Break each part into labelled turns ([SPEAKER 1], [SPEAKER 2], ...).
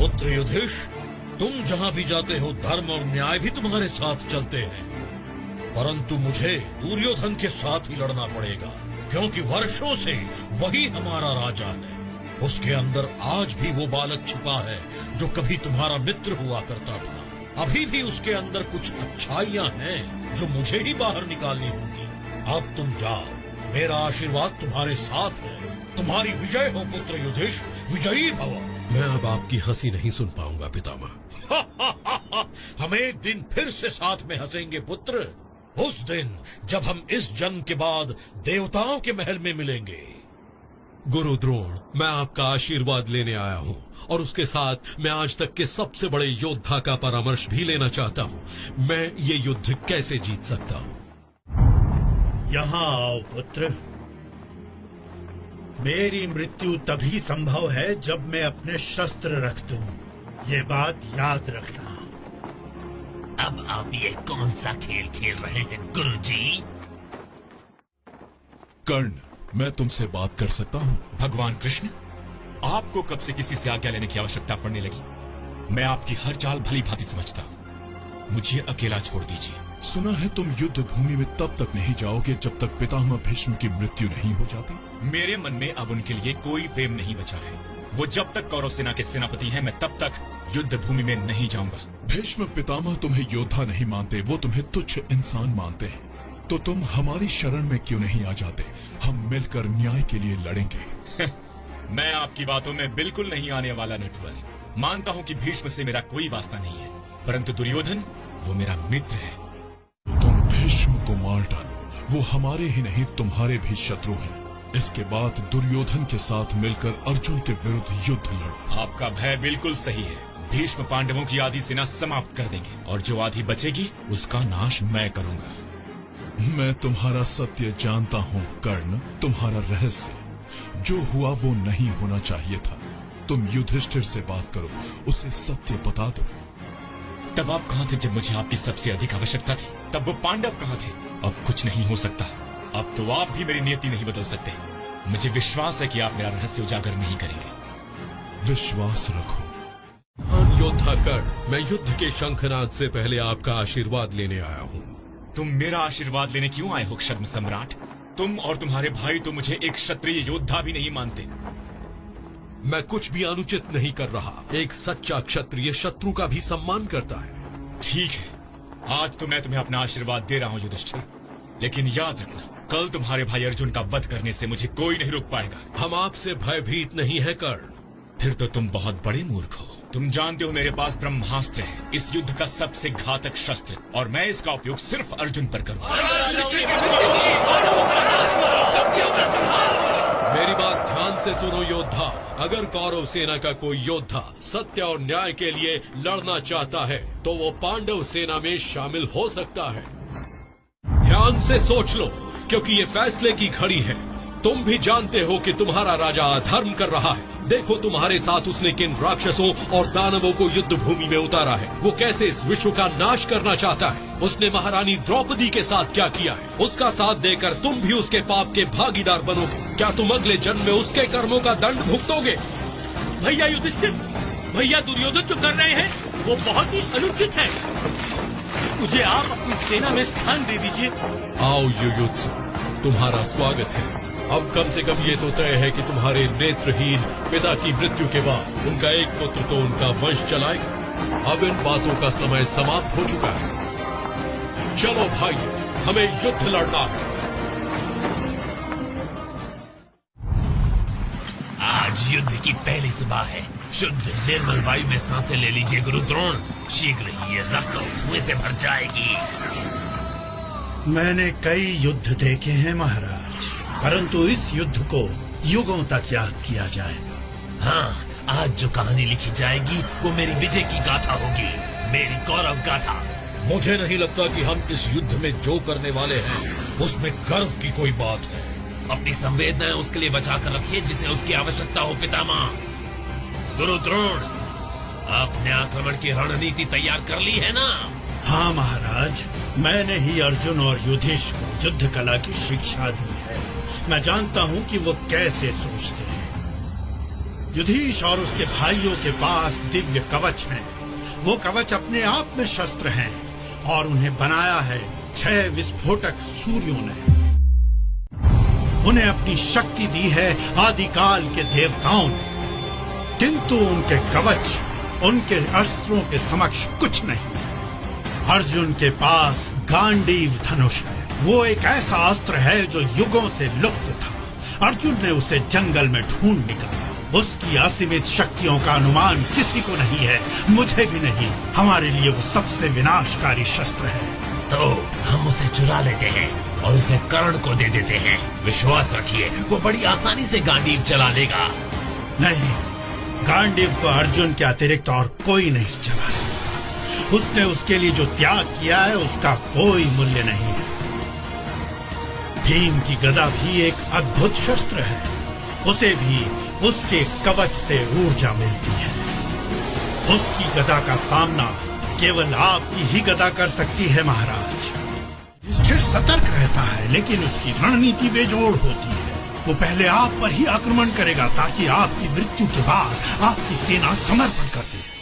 [SPEAKER 1] पुत्र युधिष्ठ, तुम जहां भी जाते हो धर्म और न्याय भी तुम्हारे साथ चलते हैं, परंतु मुझे दुर्योधन के साथ ही लड़ना पड़ेगा, क्योंकि वर्षों से वही हमारा राजा है। उसके अंदर आज भी वो बालक छिपा है जो कभी तुम्हारा मित्र हुआ करता था। अभी भी उसके अंदर कुछ अच्छाइयां हैं जो मुझे ही बाहर निकालनी होंगी। अब तुम जाओ, मेरा आशीर्वाद तुम्हारे साथ है। तुम्हारी विजय हो पुत्र युधिष्ठ, विजयी भव।
[SPEAKER 2] मैं अब आपकी हंसी नहीं सुन पाऊंगा पितामह।
[SPEAKER 1] हम एक दिन फिर से साथ में हंसेंगे पुत्र, उस दिन जब हम इस जन्म के बाद देवताओं के महल में मिलेंगे।
[SPEAKER 2] गुरु द्रोण, मैं आपका आशीर्वाद लेने आया हूँ और उसके साथ मैं आज तक के सबसे बड़े योद्धा का परामर्श भी लेना चाहता हूँ। मैं ये युद्ध कैसे जीत सकता हूँ?
[SPEAKER 3] यहाँ आओ पुत्र। मेरी मृत्यु तभी संभव है जब मैं अपने शस्त्र रख दूं। ये बात याद रखना।
[SPEAKER 4] अब आप ये कौन सा खेल खेल रहे हैं गुरुजी?
[SPEAKER 5] कर्ण, मैं तुमसे बात कर सकता हूँ?
[SPEAKER 6] भगवान कृष्ण, आपको कब से किसी से आज्ञा लेने की आवश्यकता पड़ने लगी? मैं आपकी हर चाल भली भांति समझता हूँ, मुझे अकेला छोड़ दीजिए।
[SPEAKER 5] सुना है तुम युद्ध भूमि में तब तक नहीं जाओगे जब तक पितामह भीष्म की मृत्यु नहीं हो जाती।
[SPEAKER 6] मेरे मन में अब उनके लिए कोई प्रेम नहीं बचा है। वो जब तक कौरव सेना के सेनापति हैं, मैं तब तक युद्ध भूमि में नहीं जाऊंगा।
[SPEAKER 5] भीष्म पितामह तुम्हें योद्धा नहीं मानते, वो तुम्हें तुच्छ इंसान मानते हैं। तो तुम हमारी शरण में क्यों नहीं आ जाते? हम मिलकर न्याय के लिए लड़ेंगे।
[SPEAKER 6] मैं आपकी बातों में बिल्कुल नहीं आने वाला नटवर। मानता हूँ कि भीष्म से मेरा कोई वास्ता नहीं है, परंतु दुर्योधन वो मेरा मित्र है।
[SPEAKER 5] तुम भीष्म को मार डालो, वो हमारे ही नहीं तुम्हारे भी शत्रु हैं। इसके बाद दुर्योधन के साथ मिलकर अर्जुन के विरुद्ध युद्ध लड़ो।
[SPEAKER 6] आपका भय बिल्कुल सही है। भीष्म पांडवों की आधी सेना समाप्त कर देंगे और जो आधी बचेगी उसका नाश मैं करूंगा।
[SPEAKER 5] मैं तुम्हारा सत्य जानता हूँ कर्ण, तुम्हारा रहस्य। जो हुआ वो नहीं होना चाहिए था। तुम युधिष्ठिर से बात करो, उसे सत्य बता दो।
[SPEAKER 6] तब आप कहाँ थे जब मुझे आपकी सबसे अधिक आवश्यकता थी? तब वो पांडव कहाँ थे? अब कुछ नहीं हो सकता। अब तो आप भी मेरी नियति नहीं बदल सकते। मुझे विश्वास है कि आप मेरा रहस्य उजागर नहीं करेंगे।
[SPEAKER 5] विश्वास रखो।
[SPEAKER 2] योद्धा कर्ण, मैं युद्ध के शंखनाद से पहले आपका आशीर्वाद लेने आया हूँ।
[SPEAKER 6] तुम मेरा आशीर्वाद लेने क्यों आए हो क्षत्रिय सम्राट? तुम और तुम्हारे भाई तो मुझे एक क्षत्रिय योद्धा भी नहीं मानते।
[SPEAKER 2] मैं कुछ भी अनुचित नहीं कर रहा। एक सच्चा क्षत्रिय शत्रु का भी सम्मान करता है।
[SPEAKER 6] ठीक है, आज तो मैं तुम्हें अपना आशीर्वाद दे रहा हूँ युधिष्ठिर, लेकिन याद रखना, कल तुम्हारे भाई अर्जुन का वध करने से मुझे कोई नहीं रोक पाएगा।
[SPEAKER 2] हम आपसे भयभीत नहीं है कर्ण।
[SPEAKER 6] फिर तो तुम बहुत बड़े मूर्ख हो। तुम जानते हो मेरे पास ब्रह्मास्त्र है, इस युद्ध का सबसे घातक शस्त्र, और मैं इसका उपयोग सिर्फ अर्जुन पर करूंगा।
[SPEAKER 2] मेरी बात ध्यान से सुनो योद्धा। अगर कौरव सेना का कोई योद्धा सत्य और न्याय के लिए लड़ना चाहता है तो वो पांडव सेना में शामिल हो सकता है। ध्यान से सोच लो, क्योंकि ये फैसले की घड़ी है। तुम भी जानते हो कि तुम्हारा राजा अधर्म कर रहा है। देखो तुम्हारे साथ उसने किन राक्षसों और दानवों को युद्ध भूमि में उतारा है। वो कैसे इस विश्व का नाश करना चाहता है। उसने महारानी द्रौपदी के साथ क्या किया है। उसका साथ देकर तुम भी उसके पाप के भागीदार बनोगे। क्या तुम अगले जन्म में उसके कर्मों का दंड भुगतोगे?
[SPEAKER 7] भैया युधिष्ठिर, भैया दुर्योधन जो कर रहे हैं वो बहुत ही अनुचित है। मुझे आप अपनी सेना में स्थान दे दीजिए।
[SPEAKER 2] आओ युयुत्सु, तुम्हारा स्वागत है। अब कम से कम ये तो तय है कि तुम्हारे नेत्रहीन पिता की मृत्यु के बाद उनका एक पुत्र तो उनका वंश चलाएगा। अब इन बातों का समय समाप्त हो चुका है। चलो भाई, हमें युद्ध लड़ना है।
[SPEAKER 4] आज युद्ध की पहली सुबह है। शुद्ध निर्मल वायु में सांसें ले लीजिए गुरु द्रोण। शीघ्र ही ये रक्त और धुएं से भर जाएगी।
[SPEAKER 3] मैंने कई युद्ध देखे हैं महाराज, परंतु इस युद्ध को युगों तक याद किया जाएगा।
[SPEAKER 4] हाँ, आज जो कहानी लिखी जाएगी वो मेरी विजय की गाथा होगी, मेरी गौरव गाथा।
[SPEAKER 1] मुझे नहीं लगता कि हम इस युद्ध में जो करने वाले हैं उसमें गर्व की कोई बात है।
[SPEAKER 4] अपनी संवेदनाएं उसके लिए बचा कर रखिए जिसे उसकी आवश्यकता हो पितामह। गुरु द्रोण, आपने आक्रमण की रणनीति तैयार कर ली है ना?
[SPEAKER 3] हाँ महाराज, मैंने ही अर्जुन और युधिष्ठिर को युद्ध कला की शिक्षा दी है। मैं जानता हूँ कि वो कैसे सोचते हैं। युधिष्ठिर और उसके भाइयों के पास दिव्य कवच हैं। वो कवच अपने आप में शस्त्र हैं और उन्हें बनाया है 6 विस्फोटक सूर्यों ने। उन्हें अपनी शक्ति दी है आदिकाल के देवताओं ने, किंतु उनके कवच उनके अस्त्रों के समक्ष कुछ नहीं। अर्जुन के पास गांडीव धनुष है। वो एक ऐसा अस्त्र है जो युगों से लुप्त था। अर्जुन ने उसे जंगल में ढूंढ निकाला। उसकी असीमित शक्तियों का अनुमान किसी को नहीं है, मुझे भी नहीं। हमारे लिए वो सबसे विनाशकारी शस्त्र है।
[SPEAKER 4] तो हम उसे चुरा लेते हैं और उसे कर्ण को दे देते हैं। विश्वास रखिए वो बड़ी आसानी से गांडीव चला लेगा।
[SPEAKER 3] नहीं, गांडीव को अर्जुन के अतिरिक्त और कोई नहीं चला सकता। उसने उसके लिए जो त्याग किया है उसका कोई मूल्य नहीं है। भीम की गदा भी एक अद्भुत शस्त्र है। उसे भी उसके कवच से ऊर्जा मिलती है। उसकी गदा का सामना केवल आपकी ही गदा कर सकती है महाराज। युधिष्ठिर सतर्क रहता है, लेकिन उसकी रणनीति बेजोड़ होती है। वो पहले आप पर ही आक्रमण करेगा ताकि आपकी मृत्यु के बाद आपकी सेना समर्पण कर दे।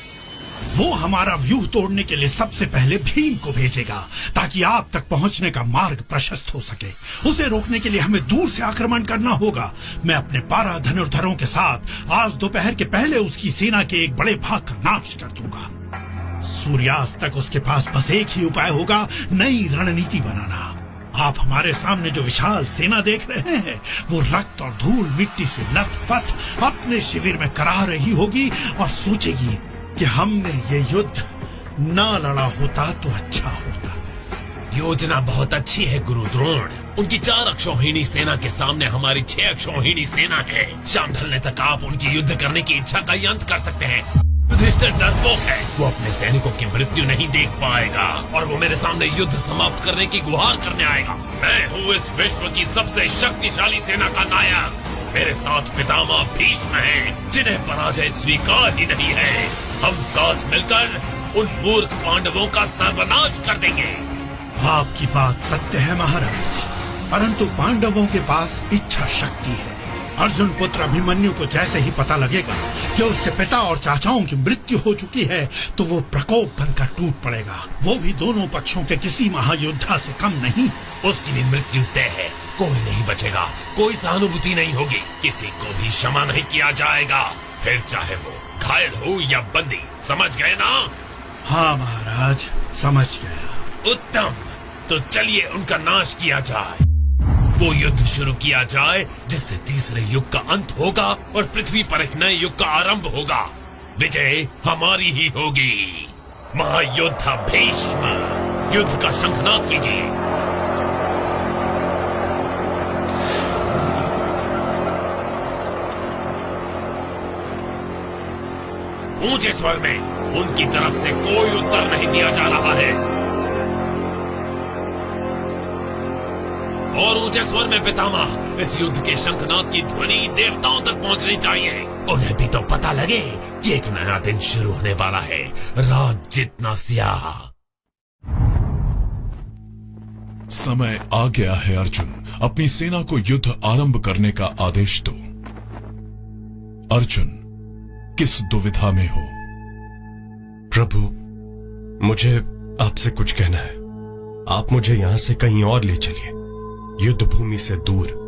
[SPEAKER 3] वो हमारा व्यूह तोड़ने के लिए सबसे पहले भीम को भेजेगा ताकि आप तक पहुंचने का मार्ग प्रशस्त हो सके। उसे रोकने के लिए हमें दूर से आक्रमण करना होगा। मैं अपने 12 धनुर्धरों के साथ आज दोपहर के पहले उसकी सेना के एक बड़े भाग का नाश कर दूंगा। सूर्यास्त तक उसके पास बस एक ही उपाय होगा, नई रणनीति बनाना। आप हमारे सामने जो विशाल सेना देख रहे हैं वो रक्त और धूल मिट्टी से लथपथ अपने शिविर में करा रही होगी और सोचेगी कि हमने ये युद्ध ना लड़ा होता तो अच्छा होता।
[SPEAKER 4] योजना बहुत अच्छी है गुरु द्रोण। उनकी 4 अक्षौहिणी सेना के सामने हमारी 6 अक्षौहिणी सेना है। शाम ढलने तक आप उनकी युद्ध करने की इच्छा का अंत कर सकते हैं। युधिष्ठिर डरपोक है, वो अपने सैनिकों की मृत्यु नहीं देख पाएगा और वो मेरे सामने युद्ध समाप्त करने की गुहार करने आएगा। मैं हूँ इस विश्व की सबसे शक्तिशाली सेना का नायक। मेरे साथ पितामह भीष्म हैं, जिन्हें पराजय स्वीकार ही नहीं है। हम साथ मिलकर उन मूर्ख पांडवों का सर्वनाश कर देंगे।
[SPEAKER 3] आपकी बात सत्य है महाराज, परंतु पांडवों के पास इच्छा शक्ति है। अर्जुन पुत्र अभिमन्यु को जैसे ही पता लगेगा कि उसके पिता और चाचाओं की मृत्यु हो चुकी है तो वो प्रकोप बनकर टूट पड़ेगा। वो भी दोनों पक्षों के किसी महायोद्धा से कम नहीं।
[SPEAKER 4] उसकी भी मृत्यु तय है। कोई नहीं बचेगा, कोई सहानुभूति नहीं होगी, किसी को भी क्षमा नहीं किया जाएगा, फिर चाहे वो घायल हो या बंदी। समझ गए ना?
[SPEAKER 3] हाँ महाराज, समझ गया।
[SPEAKER 4] उत्तम, तो चलिए उनका नाश किया जाए। वो युद्ध शुरू किया जाए जिससे तीसरे युग का अंत होगा और पृथ्वी पर एक नए युग का आरंभ होगा। विजय हमारी ही होगी। महायोद्धा भीष्म, युद्ध का शंखनाद कीजिए। ऊंचे स्वर में, उनकी तरफ से कोई उत्तर नहीं दिया जा रहा है। और ऊंचे स्वर में पितामह, इस युद्ध के शंखनाद की ध्वनि देवताओं तक पहुंचनी चाहिए। उन्हें भी तो पता लगे कि एक नया दिन शुरू होने वाला है। रात जितना स्याह।
[SPEAKER 5] समय आ गया है अर्जुन, अपनी सेना को युद्ध आरंभ करने का आदेश दो। अर्जुन, किस दुविधा में हो?
[SPEAKER 8] प्रभु, मुझे आपसे कुछ कहना है। आप मुझे यहां से कहीं और ले चलिए, युद्ध भूमि से दूर,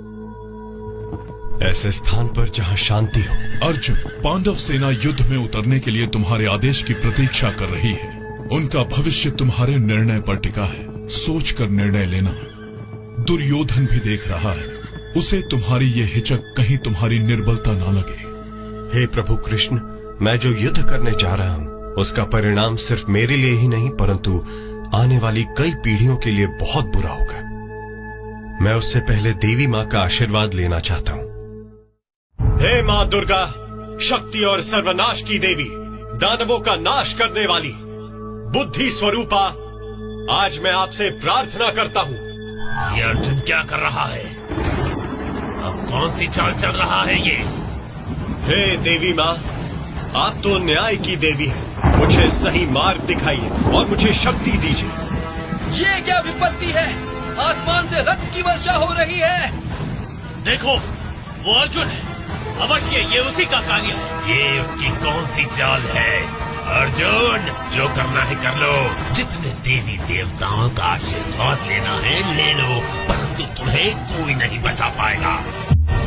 [SPEAKER 8] ऐसे स्थान पर जहां शांति हो।
[SPEAKER 5] अर्जुन, पांडव सेना युद्ध में उतरने के लिए तुम्हारे आदेश की प्रतीक्षा कर रही है। उनका भविष्य तुम्हारे निर्णय पर टिका है। सोचकर निर्णय लेना। दुर्योधन भी देख रहा है, उसे तुम्हारी ये हिचक कहीं तुम्हारी निर्बलता ना लगे।
[SPEAKER 8] हे प्रभु कृष्ण, मैं जो युद्ध करने जा रहा हूं उसका परिणाम सिर्फ मेरे लिए ही नहीं परंतु आने वाली कई पीढ़ियों के लिए बहुत बुरा होगा। मैं उससे पहले देवी मां का आशीर्वाद लेना चाहता हूं। हे मां दुर्गा, शक्ति और सर्वनाश की देवी, दानवों का नाश करने वाली, बुद्धि स्वरूपा, आज मैं आपसे प्रार्थना करता हूं।
[SPEAKER 4] ये अर्जुन क्या कर रहा है? अब कौन सी चाल चल रहा है ये?
[SPEAKER 8] हे देवी मां, आप तो न्याय की देवी हैं। मुझे सही मार्ग दिखाइए और मुझे शक्ति दीजिए।
[SPEAKER 7] ये क्या विपत्ति है? आसमान से रक्त की वर्षा हो रही है। देखो, वो अर्जुन है। अवश्य ये उसी का कार्य है।
[SPEAKER 4] ये उसकी कौन सी चाल है? अर्जुन, जो करना है कर लो। जितने देवी देवताओं का आशीर्वाद लेना है ले लो, परंतु तुम्हें कोई नहीं बचा पाएगा।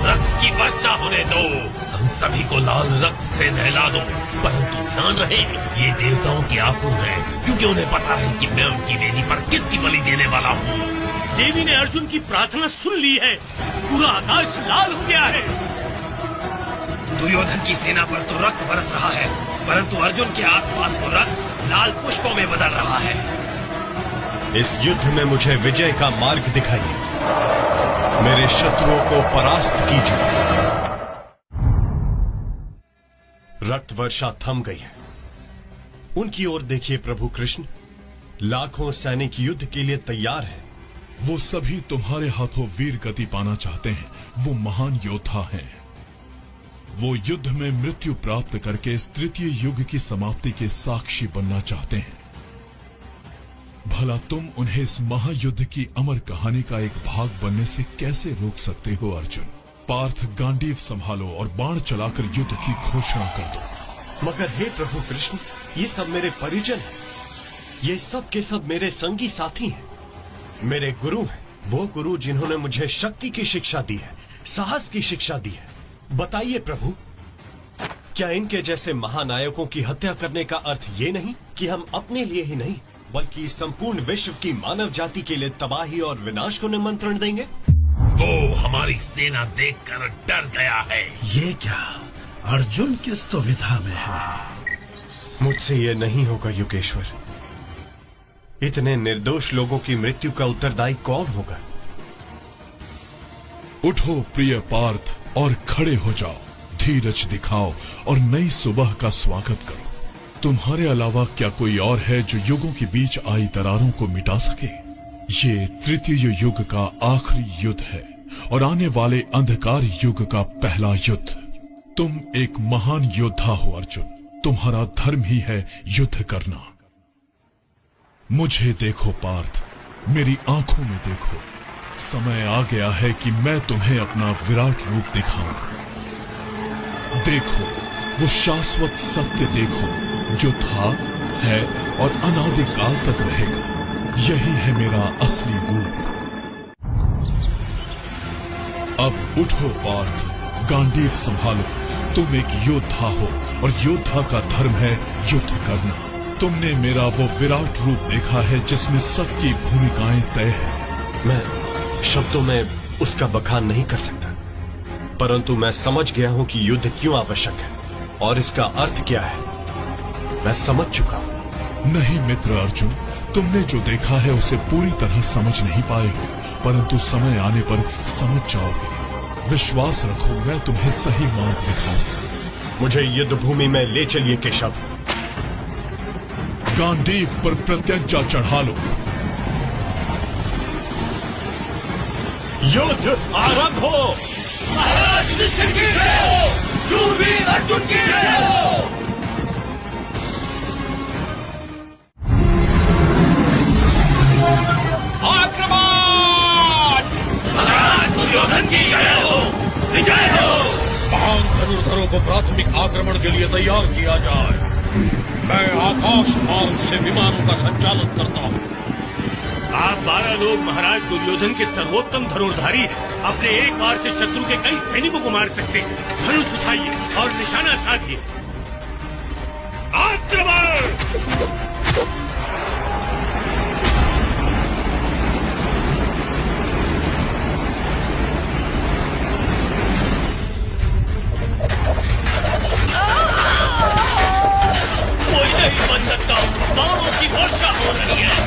[SPEAKER 4] रक्त की वर्षा होने दो, हम सभी को लाल रक्त से नहला दो, परंतु ध्यान रहे ये देवताओं के आंसू हैं, क्योंकि उन्हें पता है कि मैं उनकी वेदी पर किसकी बलि देने वाला हूँ।
[SPEAKER 7] देवी ने अर्जुन की प्रार्थना सुन ली है, पूरा आकाश लाल हो गया है।
[SPEAKER 8] दुर्योधन की सेना पर तो रक्त बरस रहा है, परंतु अर्जुन के आसपास वो रक्त लाल पुष्पों में बदल रहा है। इस युद्ध में मुझे विजय का मार्ग दिखाइए, मेरे शत्रुओं को परास्त कीजिए। रक्त वर्षा थम गई है। उनकी ओर देखिए प्रभु कृष्ण, लाखों सैनिक युद्ध के लिए तैयार हैं।
[SPEAKER 5] वो सभी तुम्हारे हाथों वीर गति पाना चाहते हैं। वो महान योद्धा हैं। वो युद्ध में मृत्यु प्राप्त करके इस तृतीय युग की समाप्ति के साक्षी बनना चाहते हैं। भला तुम उन्हें इस महायुद्ध की अमर कहानी का एक भाग बनने से कैसे रोक सकते हो अर्जुन? पार्थ, गांडीव संभालो और बाण चलाकर युद्ध की घोषणा कर दो।
[SPEAKER 8] मगर हे प्रभु कृष्ण, ये सब मेरे परिजन हैं। ये सब के सब मेरे संगी साथी हैं, मेरे गुरु हैं। वो गुरु जिन्होंने मुझे शक्ति की शिक्षा दी है, साहस की शिक्षा दी है। बताइए प्रभु, क्या इनके जैसे महानायकों की हत्या करने का अर्थ ये नहीं कि हम अपने लिए ही नहीं बल्कि संपूर्ण विश्व की मानव जाति के लिए तबाही और विनाश को निमंत्रण देंगे?
[SPEAKER 4] वो हमारी सेना देखकर डर गया है।
[SPEAKER 3] ये क्या, अर्जुन किस दुविधा में है?
[SPEAKER 8] मुझसे ये नहीं होगा युगेश्वर। इतने निर्दोष लोगों की मृत्यु का उत्तरदायी कौन होगा?
[SPEAKER 5] उठो प्रिय पार्थ और खड़े हो जाओ, धीरज दिखाओ और नई सुबह का स्वागत करो। तुम्हारे अलावा क्या कोई और है जो युगों के बीच आई दरारों को मिटा सके? ये तृतीय युग का आखिरी युद्ध है और आने वाले अंधकार युग का पहला युद्ध। तुम एक महान योद्धा हो अर्जुन, तुम्हारा धर्म ही है युद्ध करना। मुझे देखो पार्थ, मेरी आंखों में देखो। समय आ गया है कि मैं तुम्हें अपना विराट रूप दिखाऊं। देखो, वो शाश्वत सत्य देखो जो था, है और अनादिकाल तक रहेगा। यही है मेरा असली रूप। अब उठो पार्थ, गांडीव संभालो। तुम एक योद्धा हो और योद्धा का धर्म है युद्ध करना। तुमने मेरा वो विराट रूप देखा है जिसमें सबकी भूमिकाएं तय है।
[SPEAKER 8] मैं शब्दों में उसका बखान नहीं कर सकता, परंतु मैं समझ गया हूं कि युद्ध क्यों आवश्यक है और इसका अर्थ क्या है। मैं समझ चुका हूं।
[SPEAKER 5] नहीं मित्र अर्जुन, तुमने जो देखा है उसे पूरी तरह समझ नहीं पाए हो, परंतु समय आने पर समझ जाओगे। विश्वास रखो, मैं तुम्हें सही मार्ग दिखाऊंगा।
[SPEAKER 8] मुझे युद्ध भूमि में ले चलिए केशव।
[SPEAKER 5] गांडीव पर प्रत्यंचा चढ़ा लो।
[SPEAKER 8] युद्ध आरंभ हो।
[SPEAKER 7] महाराज युधिष्ठिर की जय हो, शूरवीर अर्जुन की जय हो। आक्रमण! महाराज दुर्योधन की जय हो, विजय हो।
[SPEAKER 1] महान धनुर्धरों को प्राथमिक आक्रमण के लिए तैयार किया जाए। मैं आकाश मार्ग से विमानों का संचालन करता हूँ।
[SPEAKER 7] आप 12 लोग महाराज दुर्योधन के सर्वोत्तम धनुर्धारी हैं। अपने एक बार से शत्रु के कई सैनिकों को मार सकते हैं। धनुष उठाइए और निशाना साधिए। आक्रमण! कोई नहीं बच सकता, बाणों की वर्षा हो रही है।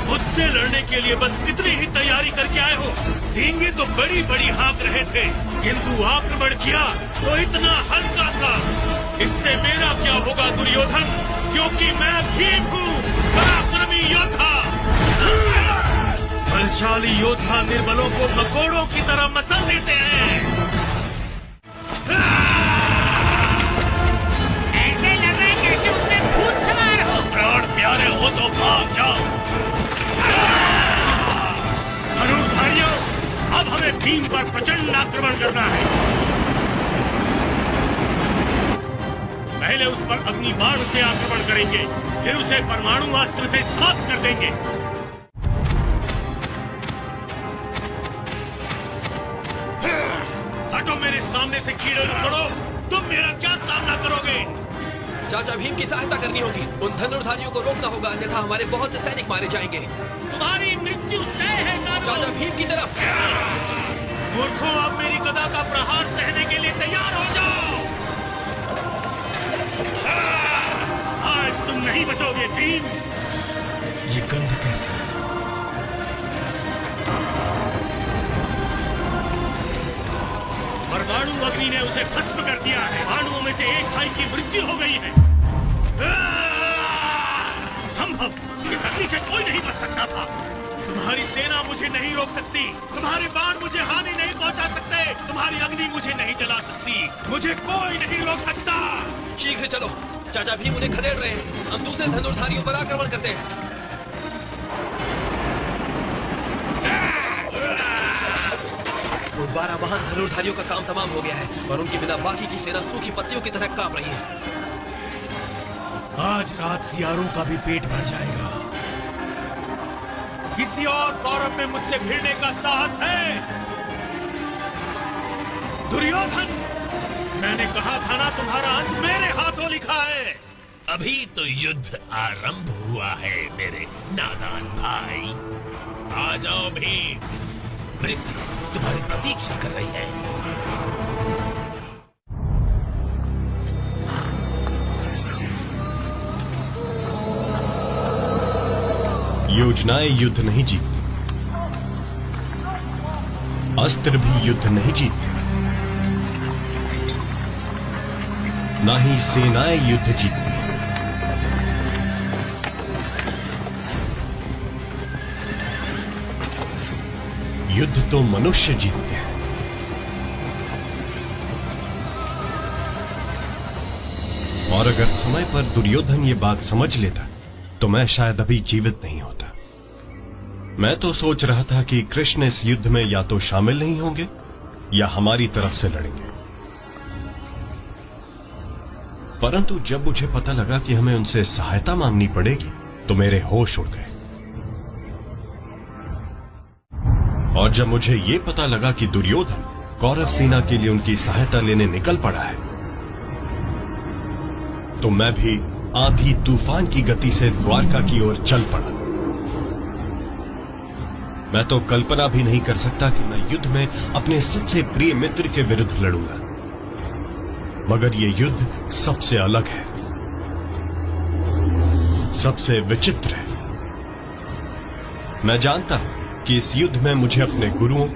[SPEAKER 7] मुझसे लड़ने के लिए बस इतनी ही तैयारी करके आए हो। धींगे तो बड़ी बड़ी हाँक रहे थे, किंतु आक्रमण किया तो इतना हल्का सा। इससे मेरा क्या होगा दुर्योधन, क्योंकि मैं भीम हूँ, पराक्रमी योद्धा। बलशाली योद्धा निर्बलों को मकोड़ों की तरह मसल देते हैं।
[SPEAKER 9] ऐसे लग रहा है जैसे उनमें भूत सवार हो।
[SPEAKER 7] प्राण प्यारे हो तो भाग जाओ। धनुर्धारियों, अब हमें भीम पर प्रचंड आक्रमण करना है। पहले उस पर अग्नि बाण से आक्रमण करेंगे, फिर उसे परमाणु अस्त्र से समाप्त कर देंगे। हटो मेरे सामने से कीड़े उखड़ो। तुम मेरा क्या सामना करोगे?
[SPEAKER 10] चाचा भीम की सहायता करनी होगी। उन धनुर्धारियों को रोकना होगा, अन्यथा हमारे बहुत से सैनिक मारे जाएंगे।
[SPEAKER 7] तुम्हारी मृत्यु तय है नारो।
[SPEAKER 10] चाचा भीम की तरफ।
[SPEAKER 7] मूर्खों, अब मेरी गदा का प्रहार सहने के लिए तैयार हो जाओ। आज तुम नहीं बचोगे भीम।
[SPEAKER 3] ये गंध कैसी है?
[SPEAKER 7] परमाणु अग्नि ने उसे भस्म कर दिया है। बाणुओं में से एक भाई की मृत्यु हो गई है। संभव, इस अग्नि से कोई नहीं बच सकता था। तुम्हारी सेना मुझे नहीं रोक सकती, तुम्हारे बाण मुझे हानि नहीं पहुंचा सकते, तुम्हारी अग्नि मुझे नहीं जला सकती, मुझे कोई नहीं रोक सकता।
[SPEAKER 10] शीघ्र चलो, चाचा भीम उन्हें खदेड़ रहे हैं। हम दूसरे धनुर्धारियों पर आक्रमण करते हैं। वो 12 महान धनुर्धारियों का काम तमाम हो गया है और उनके बिना बाकी की सेना सूखी पत्तियों की तरह कांप रही है।
[SPEAKER 3] आज रात सियारों का भी पेट भर जाएगा।
[SPEAKER 7] किसी और कौरव में मुझसे भिड़ने का साहस है? दुर्योधन, मैंने कहा था ना, तुम्हारा अंत मेरे हाथों लिखा है।
[SPEAKER 4] अभी तो युद्ध आरंभ हुआ है मेरे नादान भाई। आ जाओ भीम, मृत्यु तुम्हारी प्रतीक्षा कर रही है।
[SPEAKER 8] योजनाएं युद्ध नहीं जीतती, अस्त्र भी युद्ध नहीं जीतते, ना ही सेनाएं युद्ध जीतती। युद्ध तो मनुष्य जीतते हैं। और अगर समय पर दुर्योधन ये बात समझ लेता तो मैं शायद अभी जीवित नहीं होता। मैं तो सोच रहा था कि कृष्ण इस युद्ध में या तो शामिल नहीं होंगे या हमारी तरफ से लड़ेंगे, परंतु जब मुझे पता लगा कि हमें उनसे सहायता मांगनी पड़ेगी तो मेरे होश उड़ गए। और जब मुझे ये पता लगा कि दुर्योधन कौरव सेना के लिए उनकी सहायता लेने निकल पड़ा है, तो मैं भी आंधी तूफान की गति से द्वारका की ओर चल पड़ा। मैं तो कल्पना भी नहीं कर सकता कि मैं युद्ध में अपने सबसे प्रिय मित्र के विरुद्ध लड़ूंगा, मगर ये युद्ध सबसे अलग है, सबसे विचित्र है। मैं जानता हूं कि इस युद्ध में मुझे अपने गुरुओं,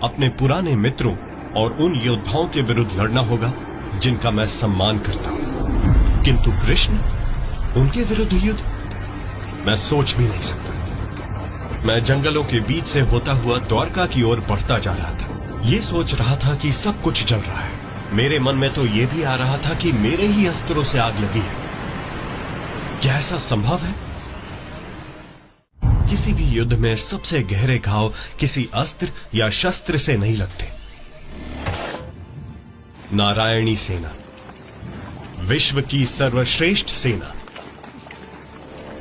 [SPEAKER 8] अपने पुराने मित्रों और उन योद्धाओं के विरुद्ध लड़ना होगा जिनका मैं सम्मान करता हूं, किंतु कृष्ण, उनके विरुद्ध युद्ध मैं सोच भी नहीं सकता। मैं जंगलों के बीच से होता हुआ द्वारका की ओर बढ़ता जा रहा था। ये सोच रहा था कि सब कुछ चल रहा है। मेरे मन में तो ये भी आ रहा था कि मेरे ही अस्त्रों से आग लगी है। क्या ऐसा संभव है? किसी भी युद्ध में सबसे गहरे घाव किसी अस्त्र या शस्त्र से नहीं लगते। नारायणी सेना, विश्व की सर्वश्रेष्ठ सेना,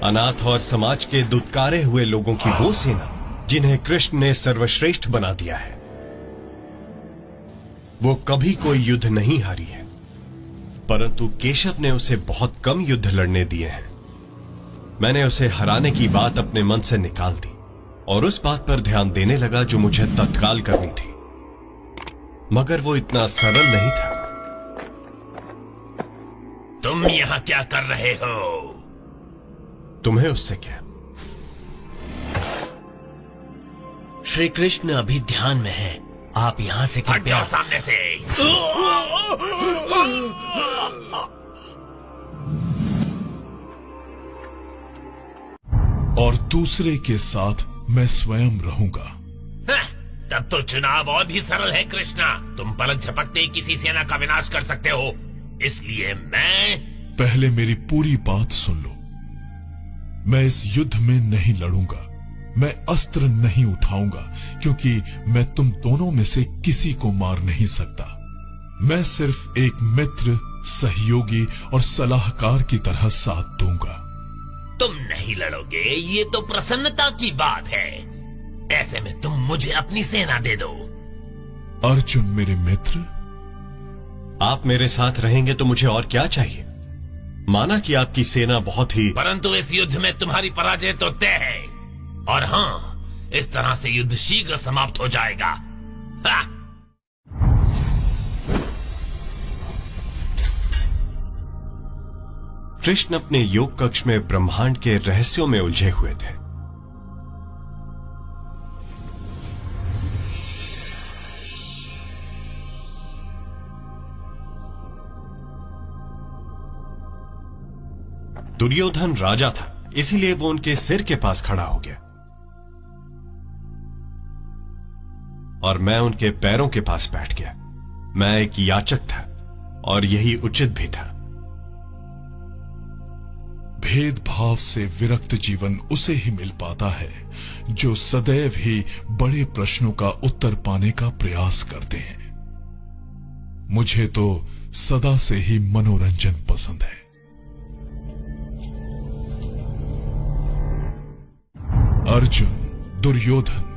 [SPEAKER 8] अनाथ और समाज के दुत्कारे हुए लोगों की वो सेना जिन्हें कृष्ण ने सर्वश्रेष्ठ बना दिया है, वो कभी कोई युद्ध नहीं हारी है, परंतु केशव ने उसे बहुत कम युद्ध लड़ने दिए हैं। मैंने उसे हराने की बात अपने मन से निकाल दी और उस बात पर ध्यान देने लगा जो मुझे तत्काल करनी थी, मगर वो इतना सरल नहीं था।
[SPEAKER 4] तुम यहां क्या कर रहे हो?
[SPEAKER 8] तुम्हें उससे क्या?
[SPEAKER 11] श्री कृष्ण अभी ध्यान में है, आप यहां से
[SPEAKER 4] हट जाओ सामने से।
[SPEAKER 5] और दूसरे के साथ मैं स्वयं रहूंगा।
[SPEAKER 4] तब तो चुनाव और भी सरल है कृष्णा। तुम पलक झपकते ही किसी सेना का विनाश कर सकते हो, इसलिए मैं
[SPEAKER 5] पहले मेरी पूरी बात सुन लो। मैं इस युद्ध में नहीं लड़ूंगा, मैं अस्त्र नहीं उठाऊंगा, क्योंकि मैं तुम दोनों में से किसी को मार नहीं सकता। मैं सिर्फ एक मित्र, सहयोगी और सलाहकार की तरह साथ दूंगा।
[SPEAKER 4] तुम नहीं लड़ोगे, ये तो प्रसन्नता की बात है। ऐसे में तुम मुझे अपनी सेना दे दो।
[SPEAKER 5] अर्जुन मेरे मित्र,
[SPEAKER 8] आप मेरे साथ रहेंगे तो मुझे और क्या चाहिए? माना कि आपकी सेना बहुत ही...
[SPEAKER 4] परंतु इस युद्ध में तुम्हारी पराजय तो तय है। और हाँ, इस तरह से युद्ध शीघ्र समाप्त हो जाएगा।
[SPEAKER 8] कृष्ण अपने योग कक्ष में ब्रह्मांड के रहस्यों में उलझे हुए थे। दुर्योधन राजा था, इसीलिए वो उनके सिर के पास खड़ा हो गया और मैं उनके पैरों के पास बैठ गया। मैं एक याचक था और यही उचित भी था।
[SPEAKER 5] भेदभाव से विरक्त जीवन उसे ही मिल पाता है जो सदैव ही बड़े प्रश्नों का उत्तर पाने का प्रयास करते हैं। मुझे तो सदा से ही मनोरंजन पसंद है। अर्जुन, दुर्योधन,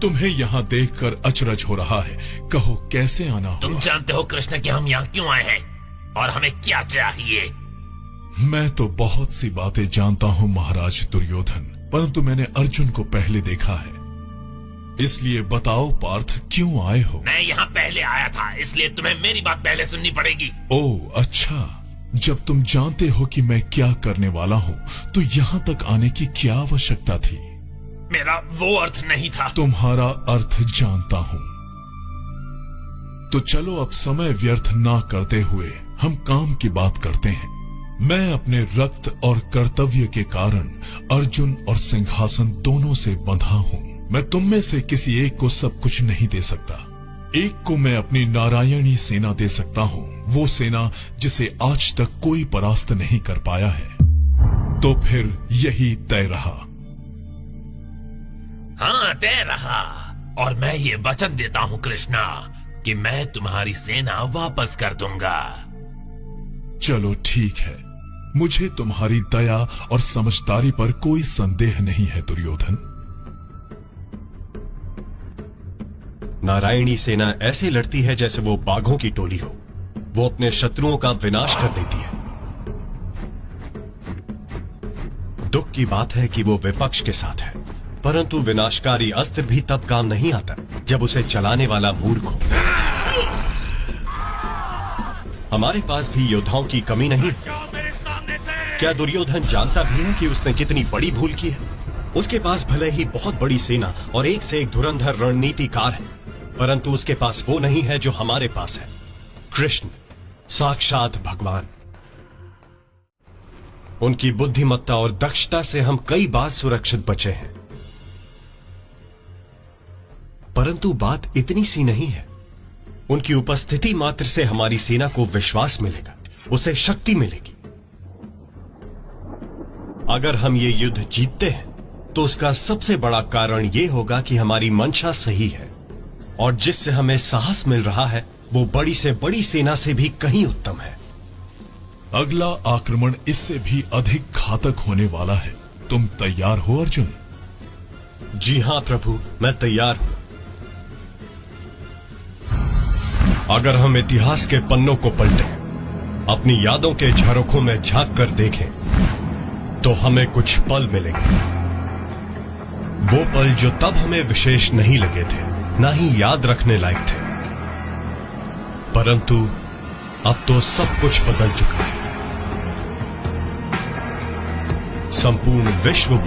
[SPEAKER 5] तुम्हें यहाँ देखकर अचरज हो रहा है। कहो कैसे आना हुआ?
[SPEAKER 4] तुम जानते हो कृष्ण कि हम यहाँ क्यों आए हैं और हमें क्या चाहिए?
[SPEAKER 5] मैं तो बहुत सी बातें जानता हूँ महाराज दुर्योधन, परंतु मैंने अर्जुन को पहले देखा है। इसलिए बताओ पार्थ, क्यों आए हो?
[SPEAKER 4] मैं यहाँ पहले आया था, इसलिए तुम्हें मेरी बात पहले सुननी पड़ेगी।
[SPEAKER 5] ओह अच्छा, जब तुम जानते हो कि मैं क्या करने वाला हूँ तो यहाँ तक आने की क्या आवश्यकता थी?
[SPEAKER 4] मेरा वो अर्थ नहीं था।
[SPEAKER 5] तुम्हारा अर्थ जानता हूँ। तो चलो अब समय व्यर्थ ना करते हुए हम काम की बात करते हैं। मैं अपने रक्त और कर्तव्य के कारण अर्जुन और सिंहासन दोनों से बंधा हूँ। मैं तुम में से किसी एक को सब कुछ नहीं दे सकता। एक को मैं अपनी नारायणी सेना दे सकता हूँ, वो सेना जिसे आज तक कोई परास्त नहीं कर पाया है। तो फिर यही तय रहा।
[SPEAKER 4] हाँ, तय रहा। और मैं ये वचन देता हूँ कृष्णा कि मैं तुम्हारी सेना वापस कर दूंगा।
[SPEAKER 5] चलो ठीक है, मुझे तुम्हारी दया और समझदारी पर कोई संदेह नहीं है दुर्योधन।
[SPEAKER 8] नारायणी सेना ऐसे लड़ती है जैसे वो बाघों की टोली हो। वो अपने शत्रुओं का विनाश कर देती है। दुख की बात है कि वो विपक्ष के साथ है, परंतु विनाशकारी अस्त्र भी तब काम नहीं आता जब उसे चलाने वाला मूर्ख हो। हमारे पास भी योद्धाओं की कमी नहीं। क्या दुर्योधन जानता भी है कि उसने कितनी बड़ी भूल की है? उसके पास भले ही बहुत बड़ी सेना और एक से एक धुरंधर रणनीतिकार है, परंतु उसके पास वो नहीं है जो हमारे पास है। कृष्ण, साक्षात भगवान। उनकी बुद्धिमत्ता और दक्षता से हम कई बार सुरक्षित बचे हैं। परंतु बात इतनी सी नहीं है। उनकी उपस्थिति मात्र से हमारी सेना को विश्वास मिलेगा, उसे शक्ति मिलेगी। अगर हम ये युद्ध जीतते हैं तो उसका सबसे बड़ा कारण ये होगा कि हमारी मंशा सही है, और जिससे हमें साहस मिल रहा है वो बड़ी से बड़ी सेना से भी कहीं उत्तम है।
[SPEAKER 5] अगला आक्रमण इससे भी अधिक घातक होने वाला है। तुम तैयार हो अर्जुन?
[SPEAKER 8] जी हां प्रभु, मैं तैयार हूं। अगर हम इतिहास के पन्नों को पलटें, अपनी यादों के झरोखों में झांक कर देखें, तो हमें कुछ पल मिलेंगे। वो पल जो तब हमें विशेष नहीं लगे थे, ना ही याद रखने लायक थे, परंतु अब तो सब कुछ बदल चुका है। संपूर्ण विश्व